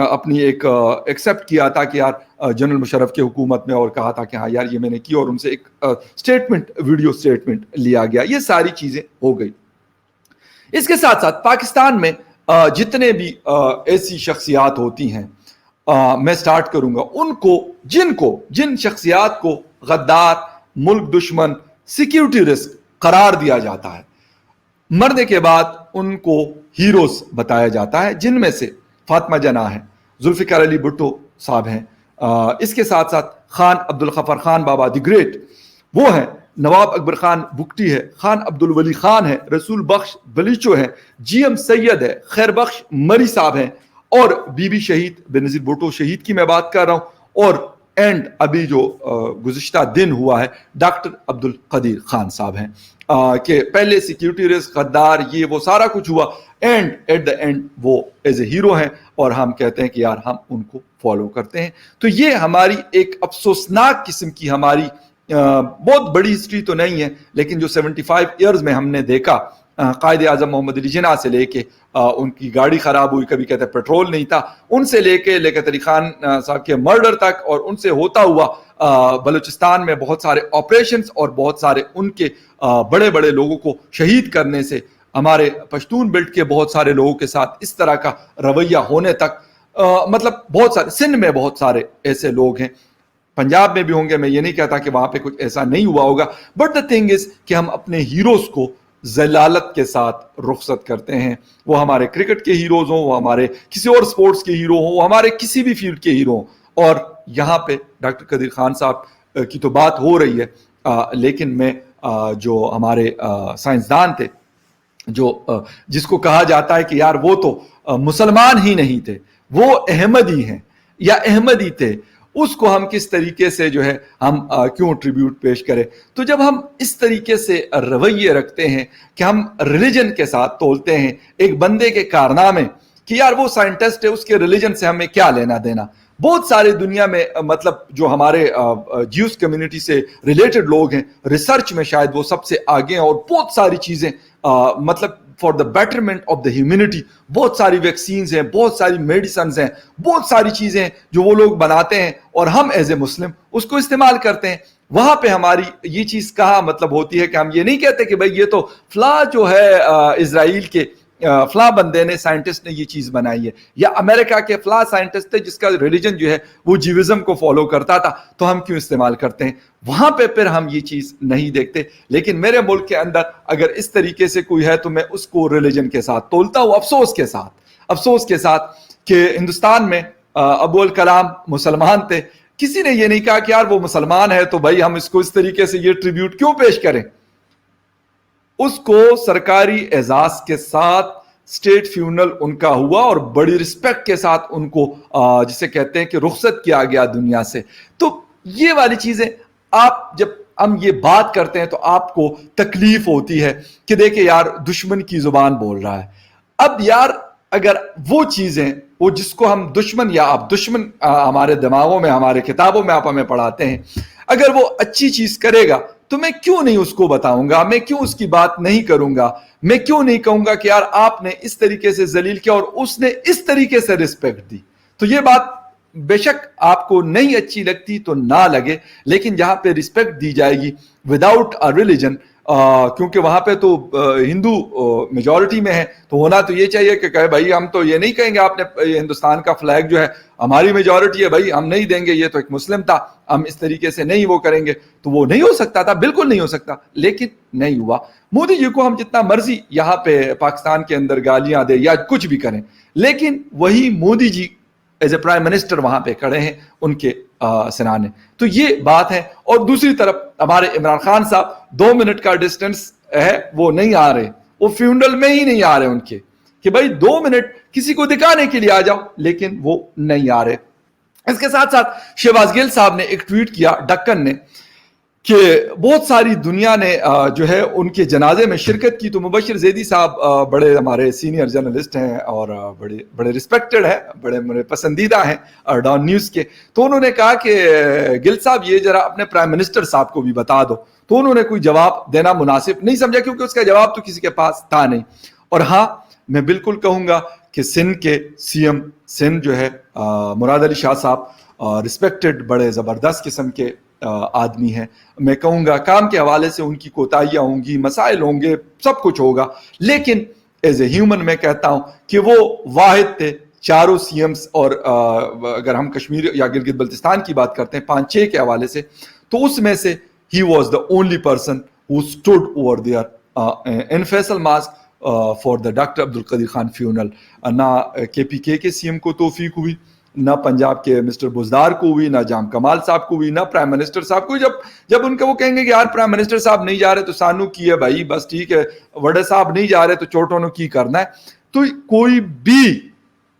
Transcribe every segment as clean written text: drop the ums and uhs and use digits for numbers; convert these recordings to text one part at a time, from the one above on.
اپنی ایک ایکسیپٹ کیا تھا کہ یار جنرل مشرف کی حکومت میں، اور کہا تھا کہ ہاں یار یہ میں نے کی، اور ان سے ایک سٹیٹمنٹ، ویڈیو سٹیٹمنٹ لیا گیا. یہ ساری چیزیں ہو گئی. اس کے ساتھ ساتھ پاکستان میں جتنے بھی ایسی شخصیات ہوتی ہیں، میں سٹارٹ کروں گا ان کو جن شخصیات کو غدار، ملک دشمن، سیکیورٹی رسک قرار دیا جاتا ہے، مرنے کے بعد ان کو ہیروز بتایا جاتا ہے، جن میں سے فاطمہ جناح ہیں، ذوالفقار علی بھٹو صاحب ہیں، اس کے ساتھ ساتھ خان عبد الغفار خان بابا دی گریٹ وہ ہیں، نواب اکبر خان بگٹی ہے، خان عبد الولی خان ہے، رسول بخش بلیچو ہے، جی ایم سید ہے، خیر بخش مری صاحب ہیں، اور بی بی شہید بے نظیر بھٹو شہید کی میں بات کر رہا ہوں، اور اینڈ ابھی جو گزشتہ دن ہوا ہے ڈاکٹر عبد القدیر خان صاحب ہیں، کہ پہلے سیکیورٹی رسک، غدار، یہ وہ سارا کچھ ہوا، اینڈ ایٹ دا اینڈ وہ ایز اے ہیرو ہیں، اور ہم کہتے ہیں کہ یار ہم ان کو فالو کرتے ہیں. تو یہ ہماری ایک افسوسناک قسم کی، ہماری بہت بڑی ہسٹری تو نہیں ہے، لیکن جو 75 ایئرز میں ہم نے دیکھا، قائد اعظم محمد علی جناح سے لے کے ان کی گاڑی خراب ہوئی، کبھی کہتے ہیں پیٹرول نہیں تھا، ان سے لے کے لیاقت علی خان صاحب کے مرڈر تک، اور ان سے ہوتا ہوا بلوچستان میں بہت سارے آپریشنز اور بہت سارے ان کے بڑے بڑے لوگوں کو شہید کرنے سے، ہمارے پشتون بیلٹ کے بہت سارے لوگوں کے ساتھ اس طرح کا رویہ ہونے تک، مطلب بہت سارے، سندھ میں بہت سارے ایسے لوگ ہیں، پنجاب میں بھی ہوں گے، میں یہ نہیں کہتا کہ وہاں پہ کچھ ایسا نہیں ہوا ہوگا، بٹ دا تھنگ از کہ ہم اپنے ہیروز کو ذلالت کے ساتھ رخصت کرتے ہیں، وہ ہمارے کرکٹ کے ہیروز ہوں، وہ ہمارے کسی اور سپورٹس کے ہیرو ہوں، وہ ہمارے کسی بھی فیلڈ کے ہیرو ہوں. اور یہاں پہ ڈاکٹر قدیر خان صاحب کی تو بات ہو رہی ہے، لیکن میں جو ہمارے سائنسدان تھے، جس کو کہا جاتا ہے کہ یار وہ تو مسلمان ہی نہیں تھے، وہ احمدی ہیں یا احمدی تھے، اس کو ہم کس طریقے سے جو ہے ہم کیوں ٹریبیوٹ پیش کریں. تو جب ہم اس طریقے سے رویے رکھتے ہیں کہ ہم ریلیجن کے ساتھ تولتے ہیں ایک بندے کے کارنامے، کہ یار وہ سائنٹسٹ ہے، اس کے ریلیجن سے ہمیں کیا لینا دینا. بہت سارے دنیا میں مطلب جو ہمارے جیوس کمیونٹی سے ریلیٹڈ لوگ ہیں، ریسرچ میں شاید وہ سب سے آگے ہیں، اور بہت ساری چیزیں مطلب for the betterment of the humanity, بہت ساری ویکسینز ہیں، بہت ساری میڈیسنز ہیں، بہت ساری چیزیں ہیں جو وہ لوگ بناتے ہیں، اور ہم ایز اے مسلم اس کو استعمال کرتے ہیں. وہاں پہ ہماری یہ چیز کہاں مطلب ہوتی ہے کہ ہم یہ نہیں کہتے کہ بھئی یہ تو فلاں جو ہے اسرائیل کے فلاں بندے نے، سائنٹسٹ نے یہ چیز بنائی ہے، یا امریکہ کے فلاں سائنٹسٹ تھے جس کا ریلیجن جو ہے وہ جیوزم کو فالو کرتا تھا، تو ہم کیوں استعمال کرتے ہیں. وہاں پہ پھر ہم یہ چیز نہیں دیکھتے. لیکن میرے ملک کے اندر اگر اس طریقے سے کوئی ہے تو میں اس کو ریلیجن کے ساتھ تولتا ہوں، افسوس کے ساتھ کہ ہندوستان میں ابو الکلام مسلمان تھے، کسی نے یہ نہیں کہا کہ یار وہ مسلمان ہے تو بھائی ہم اس کو اس طریقے سے یہ ٹریبیوٹ کیوں پیش کریں. اس کو سرکاری اعزاز کے ساتھ اسٹیٹ فیونل ان کا ہوا، اور بڑی رسپیکٹ کے ساتھ ان کو جسے کہتے ہیں کہ رخصت کیا گیا دنیا سے. تو یہ والی چیزیں آپ جب ہم یہ بات کرتے ہیں تو آپ کو تکلیف ہوتی ہے کہ دیکھیں یار دشمن کی زبان بول رہا ہے. اب یار اگر وہ چیزیں، وہ جس کو ہم دشمن، یا آپ دشمن ہمارے دماغوں میں، ہمارے کتابوں میں آپ ہمیں پڑھاتے ہیں، اگر وہ اچھی چیز کرے گا تو میں کیوں نہیں اس کو بتاؤں گا، میں کیوں اس کی بات نہیں کروں گا، میں کیوں نہیں کہوں گا کہ یار آپ نے اس طریقے سے ذلیل کیا اور اس نے اس طریقے سے رسپیکٹ دی. تو یہ بات بے شک آپ کو نہیں اچھی لگتی تو نہ لگے، لیکن جہاں پہ رسپیکٹ دی جائے گی وداؤٹ اے ریلیجن، کیونکہ وہاں پہ تو ہندو میجورٹی میں ہے، تو ہونا تو یہ چاہیے کہ کہے بھائی ہم تو یہ نہیں کہیں گے آپ نے ہندوستان کا فلیگ جو ہے ہماری میجورٹی ہے بھائی ہم نہیں دیں گے، یہ تو ایک مسلم تھا، ہم اس طریقے سے نہیں وہ کریں گے. تو وہ نہیں ہو سکتا تھا، بالکل نہیں ہو سکتا، لیکن نہیں ہوا. مودی جی کو ہم جتنا مرضی یہاں پہ پاکستان کے اندر گالیاں دیں یا کچھ بھی کریں، لیکن وہی مودی جی ایز اے پرائم منسٹر وہاں پہ کھڑے ہیں ان کے سرانے. تو یہ بات ہے. اور دوسری طرف ہمارے عمران خان صاحب 2 منٹ کا ڈسٹنس ہے، وہ نہیں آ رہے، وہ فیونڈل میں ہی نہیں آ رہے ان کے، کہ بھائی 2 منٹ کسی کو دکھانے کے لیے آ جاؤ، لیکن وہ نہیں آ رہے. اس کے ساتھ ساتھ شہباز گل صاحب نے ایک ٹویٹ کیا ڈکن نے کہ بہت ساری دنیا نے جو ہے ان کے جنازے میں شرکت کی. تو مبشر زیدی صاحب بڑے ہمارے سینئر جرنلسٹ ہیں اور بڑے رسپیکٹڈ ہیں، بڑے میرے پسندیدہ ہیں ڈان نیوز کے. تو انہوں نے کہا کہ گل صاحب یہ ذرا اپنے پرائم منسٹر صاحب کو بھی بتا دو. تو انہوں نے کوئی جواب دینا مناسب نہیں سمجھا، کیونکہ اس کا جواب تو کسی کے پاس تھا نہیں. اور ہاں میں بالکل کہوں گا کہ سندھ کے سی ایم سندھ جو ہے مراد علی شاہ صاحب رسپیکٹڈ بڑے زبردست قسم کے آدمی ہیں. میں کہوں گا کام کے حوالے سے ان کی کوتاہیاں ہوں گی, مسائل ہوں گے, سب کچھ ہوگا, لیکن ایز اے ہیومن میں کہتا ہوں کہ وہ واحد تھے چاروں سی ایمز. اور اگر ہم کشمیر یا گلگت بلتستان کی بات کرتے ہیں 5-6 کے حوالے سے, تو اس میں سے ہی was the only person who stood over there in Faisal mosque for the doctor Abdul Qadeer Khan funeral. نہ کے کے سی ایم کو توفیق ہوئی, نہ پنجاب کے مسٹر بزدار کو ہوئی, نہ جام کمال صاحب کو ہوئی, نہ پرائم منسٹر صاحب کو. جب ان کے وہ کہیں گے کہ یار پرائم منسٹر صاحب نہیں جا رہے تو سانو کی ہے بھائی, بس ٹھیک ہے, وڈے صاحب نہیں جا رہے تو چوٹوں نے کی کرنا ہے. تو کوئی بھی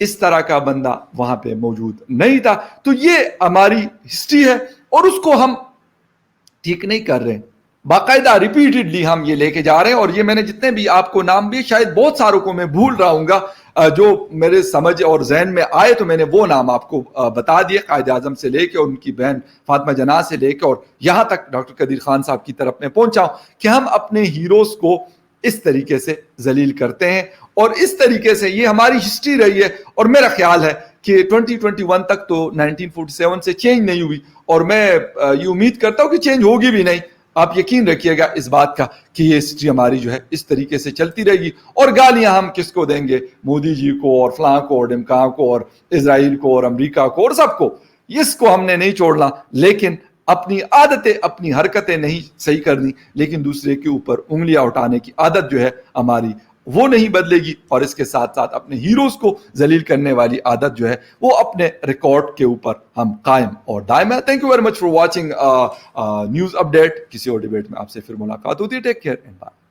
اس طرح کا بندہ وہاں پہ موجود نہیں تھا. تو یہ ہماری ہسٹری ہے اور اس کو ہم ٹھیک نہیں کر رہے, باقاعدہ ریپیٹڈلی ہم یہ لے کے جا رہے ہیں. اور یہ میں نے جتنے بھی آپ کو نام بھی, شاید بہت ساروں کو میں بھول رہا ہوں گا, جو میرے سمجھ اور ذہن میں آئے تو میں نے وہ نام آپ کو بتا دیے, قائد اعظم سے لے کے اور ان کی بہن فاطمہ جناح سے لے کے اور یہاں تک ڈاکٹر قدیر خان صاحب کی طرف میں پہنچا ہوں کہ ہم اپنے ہیروز کو اس طریقے سے ذلیل کرتے ہیں. اور اس طریقے سے یہ ہماری ہسٹری رہی ہے. اور میرا خیال ہے کہ 2021 تک تو 1947 سے چینج نہیں ہوئی, اور میں یہ امید کرتا ہوں کہ چینج ہوگی بھی نہیں. آپ یقین رکھیے گا اس بات کا کہ یہ ہسٹری ہماری جو ہے اس طریقے سے چلتی رہے گی. اور گالیاں ہم کس کو دیں گے, مودی جی کو اور فلاں کو اور ڈمکاں کو اور اسرائیل کو اور امریکہ کو اور سب کو. اس کو ہم نے نہیں چھوڑنا, لیکن اپنی عادتیں اپنی حرکتیں نہیں صحیح کرنی, لیکن دوسرے کے اوپر انگلیاں اٹھانے کی عادت جو ہے ہماری وہ نہیں بدلے گی. اور اس کے ساتھ ساتھ اپنے ہیروز کو ذلیل کرنے والی عادت جو ہے وہ اپنے ریکارڈ کے اوپر ہم قائم اور دائم ہے. Thank you very much for watching news update. کسی اور ڈیبیٹ میں آپ سے پھر ملاقات ہوتی ہے. Take care and bye.